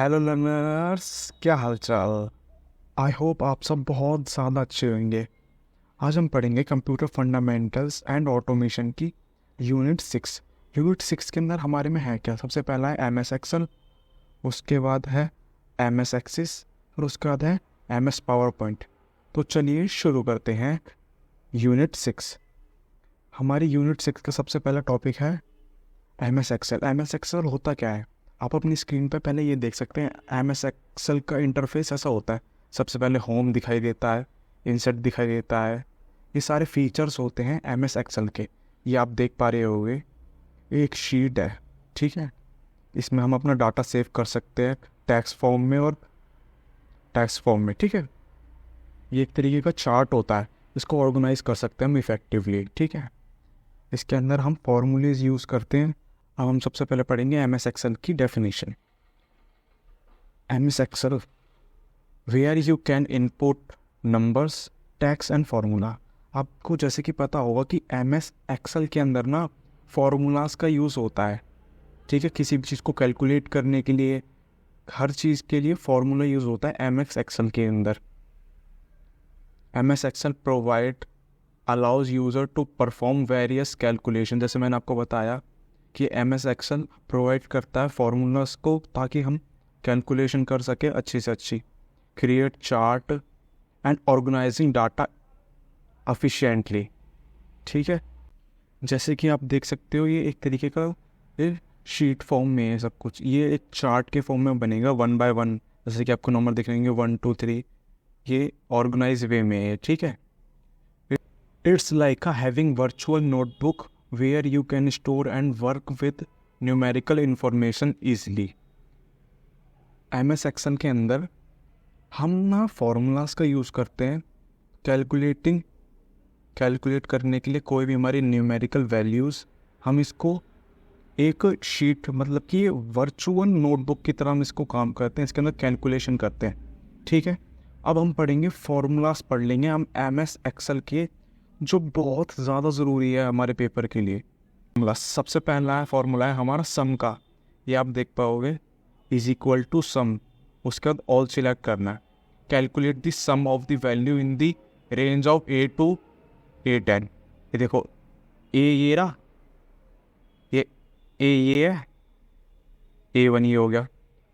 Hello learners, क्या हाल चाल। I hope आप सब बहुत ज़्यादा अच्छे होंगे। आज हम पढ़ेंगे कंप्यूटर फंडामेंटल्स एंड ऑटोमेशन की यूनिट 6 के अंदर हमारे में है क्या। सबसे पहला है एम एस एक्सेल, उसके बाद है एम एस एक्सिस और उसके बाद है एम एस पावर पॉइंट। तो चलिए शुरू करते हैं। यूनिट 6, हमारी यूनिट 6 का सबसे पहला टॉपिक है M S Excel. M S Excel होता क्या है, आप अपनी स्क्रीन पे पहले ये देख सकते हैं। एम एस एक्सेल का इंटरफेस ऐसा होता है, सबसे पहले होम दिखाई देता है, इंसर्ट दिखाई देता है, ये सारे फीचर्स होते हैं एम एस एक्सेल के। ये आप देख पा रहे होंगे, एक शीट है, ठीक है। इसमें हम अपना डाटा सेव कर सकते हैं टेक्स्ट फॉर्म में और टेक्स्ट फॉर्म में, ठीक है। ये एक तरीके का चार्ट होता है, इसको ऑर्गेनाइज कर सकते हैं हम इफेक्टिवली, ठीक है। इसके अंदर हम फॉर्मूलेज यूज़ करते हैं। अब हम सबसे पहले पढ़ेंगे एम एस एक्सेल की definition. M S Excel where you can input numbers, text and formula. आपको जैसे कि पता होगा कि एम एस एक्सेल के अंदर ना फार्मूलाज का यूज़ होता है, ठीक है। किसी भी चीज़ को कैलकुलेट करने के लिए, हर चीज़ के लिए फार्मूला यूज़ होता है एम एस एक्सेल के अंदर। M S Excel provide allows user to perform various calculation. जैसे मैंने आपको बताया कि एम एस एक्सेल प्रोवाइड करता है फार्मूलाज को ताकि हम कैलकुलेशन कर सके अच्छी से अच्छी। Create chart and organizing data efficiently, ठीक है। जैसे कि आप देख सकते हो, ये एक तरीके का ये शीट फॉर्म में है सब कुछ। ये एक चार्ट के फॉर्म में बनेगा 1 बाय 1, जैसे कि आपको नंबर दिख रहेंगे 1 2 3, ये ऑर्गेनाइज वे में है, ठीक है। It's like having virtual notebook where you can store and work with numerical information easily। M S Excel के अंदर हम ना फॉर्मूलाज का यूज़ करते हैं कैलकुलेट करने के लिए। कोई भी हमारी न्यूमेरिकल वैल्यूज़, हम इसको एक शीट, मतलब कि वर्चुअल नोटबुक की तरह हम इसको काम करते हैं, इसके अंदर कैलकुलेशन करते हैं, ठीक है। अब हम पढ़ेंगे फॉर्मूलाज, पढ़ लेंगे हम एम एस एक्सेल के, जो बहुत ज़्यादा ज़रूरी है हमारे पेपर के लिए। सबसे पहला फॉर्मूला है हमारा सम का, ये आप देख पाओगे, इज इक्वल टू सम। उसके बाद ऑल सिलेक्ट करना है। Calculate the sum of the value in the range of A to A10। ये देखो, ये रहा, ये है, A1 ये हो गया।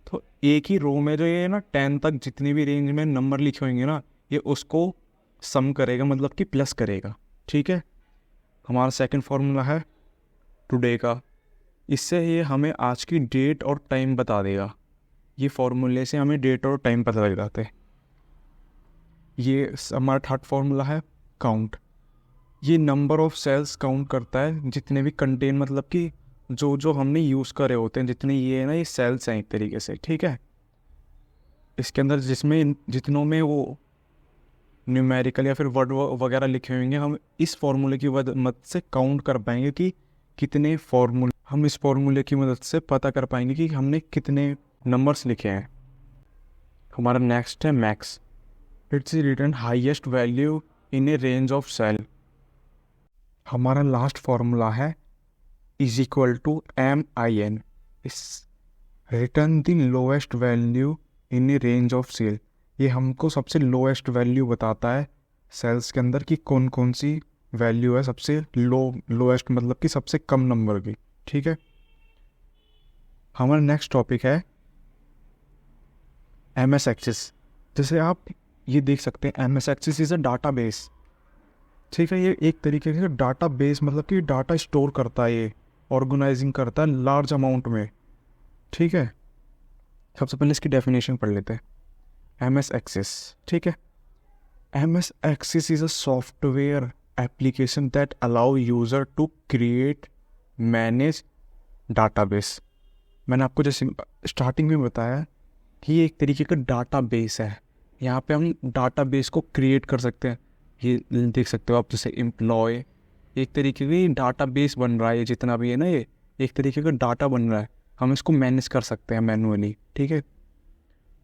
तो एक ही रो में जो ये ना 10 तक जितनी भी रेंज में नंबर लिखे होंगे ना, ये उसको सम करेगा, मतलब कि प्लस करेगा, ठीक है। हमारा सेकंड फार्मूला है टुडे का, इससे ये हमें आज की डेट और टाइम बता देगा। ये फार्मूले से हमें डेट और टाइम पता लग जाते हैं। ये हमारा थर्ड फार्मूला है काउंट। ये नंबर ऑफ सेल्स काउंट करता है, जितने भी कंटेन, मतलब कि जो हमने यूज़ करे होते हैं, जितने ये है ना, ये सेल्स हैं एक तरीके से, ठीक है। इसके अंदर जितनों में वो न्यूमेरिकल या फिर वर्ड वगैरह लिखे होंगे, हम इस फार्मूले की मदद से काउंट कर पाएंगे कि कितने फार्मूले, हम इस फार्मूले की मदद से पता कर पाएंगे कि हमने कितने नंबर्स लिखे हैं। हमारा नेक्स्ट है max. It's return highest value in a range of cell. हमारा लास्ट फार्मूला है इज इक्वल टू MIN। इस return the lowest value in a range of cell. ये हमको सबसे लोएस्ट वैल्यू बताता है सेल्स के अंदर कि कौन कौन सी वैल्यू है सबसे लोएस्ट, मतलब कि सबसे कम नंबर की, ठीक है। हमारा नेक्स्ट टॉपिक है एम एस एक्सिस। जैसे आप ये देख सकते हैं, एम एस एक्सिस इज़ अ डाटा बेस, ठीक है। ये एक तरीके से डाटा बेस, मतलब कि डाटा स्टोर करता है, ये ऑर्गेनाइजिंग करता है लार्ज अमाउंट में, ठीक है। सबसे पहले इसकी डेफिनेशन पढ़ लेते हैं। एम एस एक्सिस, ठीक है। एम एस एक्सिस इज़ a software application that allow user to create, manage database. मैंने आपको जैसे स्टार्टिंग में बताया कि ये एक तरीके का डाटा बेस है। यहाँ पे हम डाटा बेस को क्रिएट कर सकते हैं। ये देख सकते हो आप, जैसे एम्प्लॉय, एक तरीके की डाटा बेस बन रहा है, ये जितना भी है ना, ये एक तरीके का डाटा बन रहा है, हम इसको मैनेज कर सकते हैं मैनुअली, ठीक है।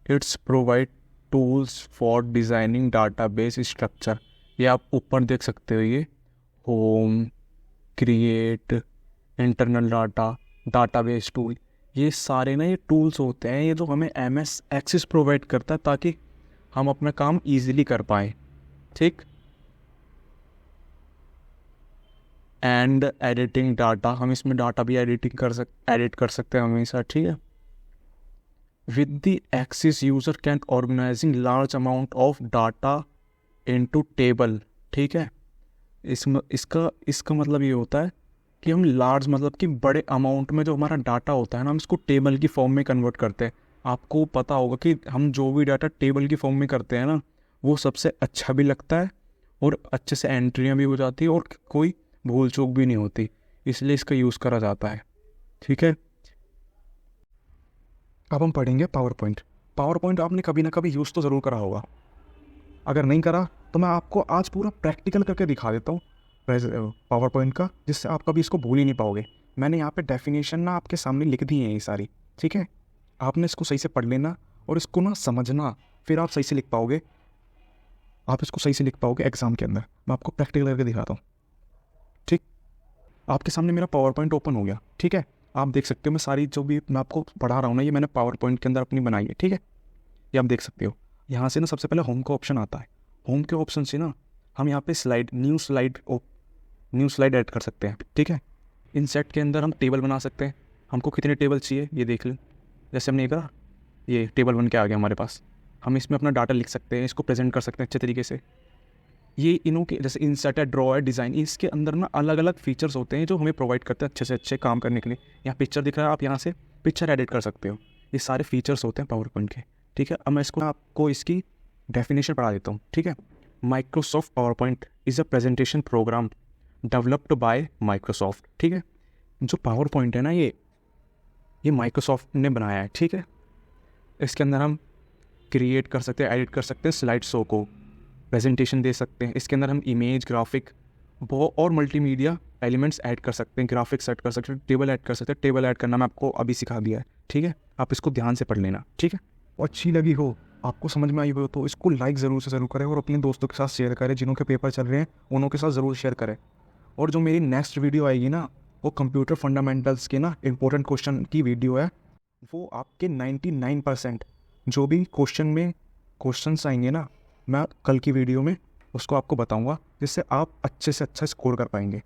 It's provide tools for designing database structure. ये आप ऊपर देख सकते हो, ये home, create, internal data, database tool, ये सारे ना ये टूल्स होते हैं, ये जो हमें MS एक्सिस प्रोवाइड करता है ताकि हम अपना काम ईजिली कर पाएँ, ठीक। एंड एडिटिंग डाटा, हम इसमें डाटा भी एडिट कर सकते हैं हमेशा, ठीक है। With the Access user can organizing large amount of data into table, ठीक है। इसका मतलब ये होता है कि हम लार्ज मतलब कि बड़े अमाउंट में जो हमारा डाटा होता है ना, हम इसको टेबल की फॉर्म में कन्वर्ट करते हैं। आपको पता होगा कि हम जो भी डाटा टेबल की फॉर्म में करते हैं ना, वो सबसे अच्छा भी लगता है और अच्छे से एंट्रियाँ भी हो जाती है और कोई भूल चूक भी नहीं होती, इसलिए इसका यूज़ करा जाता है, ठीक है। अब हम पढ़ेंगे पावर पॉइंट। पावर पॉइंट आपने कभी ना कभी यूज़ तो ज़रूर करा होगा, अगर नहीं करा तो मैं आपको आज पूरा प्रैक्टिकल करके दिखा देता हूँ पावर पॉइंट का, जिससे आप कभी इसको भूल ही नहीं पाओगे। मैंने यहाँ पे डेफिनेशन ना आपके सामने लिख दी है ये सारी, ठीक है। आपने इसको सही से पढ़ लेना और इसको ना समझना, फिर आप सही से लिख पाओगे, आप इसको सही से लिख पाओगे एग्जाम के अंदर। मैं आपको प्रैक्टिकल करके दिखाता हूँ, ठीक। आपके सामने मेरा पावर पॉइंट ओपन हो गया, ठीक है। आप देख सकते हो मैं सारी जो भी मैं आपको पढ़ा रहा हूँ ना, ये मैंने पावर पॉइंट के अंदर अपनी बनाई है, ठीक है। ये आप देख सकते हो। यहाँ से ना सबसे पहले होम का ऑप्शन आता है। होम के ऑप्शन से ना हम यहाँ पे न्यू स्लाइड ऐड कर सकते हैं, ठीक है। इंसर्ट के अंदर हम टेबल बना सकते हैं, हमको कितने टेबल चाहिए ये देख लें। जैसे हमने ये करा, ये टेबल बन के आ गया हमारे पास। हम इसमें अपना डाटा लिख सकते हैं, इसको प्रेजेंट कर सकते हैं अच्छे तरीके से। ये इनों के जैसे इंसर्ट है, ड्रॉ है, डिज़ाइन, इसके अंदर ना अलग अलग फीचर्स होते हैं जो हमें प्रोवाइड करते हैं अच्छे से अच्छे काम करने के लिए। यहाँ पिक्चर दिख रहा है, आप यहाँ से पिक्चर एडिट कर सकते हो। ये सारे फीचर्स होते हैं पावर पॉइंट के, ठीक है। अब मैं आपको इसकी डेफिनेशन पढ़ा देता हूँ, ठीक है। Microsoft power point is a presentation programme developed by Microsoft, ठीक है। जो पावर पॉइंट है ना, ये माइक्रोसॉफ्ट ने बनाया है, ठीक है। इसके अंदर हम क्रिएट कर सकते हैं, एडिट कर सकते हैं स्लाइड शो को, प्रेजेंटेशन दे सकते हैं। इसके अंदर हम इमेज, ग्राफिक और मल्टीमीडिया एलिमेंट्स ऐड कर सकते हैं, ग्राफिक्स ऐड कर सकते हैं, टेबल ऐड कर सकते हैं। टेबल ऐड करना मैं आपको अभी सिखा दिया है, ठीक है। आप इसको ध्यान से पढ़ लेना, ठीक है। अच्छी लगी हो, आपको समझ में आई हो तो इसको लाइक ज़रूर से ज़रूर करें और अपने दोस्तों के साथ शेयर करें, जिन्हों के पेपर चल रहे हैं उन्हों के साथ ज़रूर शेयर करें। और जो मेरी नेक्स्ट वीडियो आएगी ना, वो कंप्यूटर फंडामेंटल्स के ना इंपॉर्टेंट क्वेश्चन की वीडियो है। वो आपके 99% जो भी क्वेश्चंस आएंगे ना, मैं कल की वीडियो में उसको आपको बताऊंगा, जिससे आप अच्छे से अच्छा स्कोर कर पाएंगे।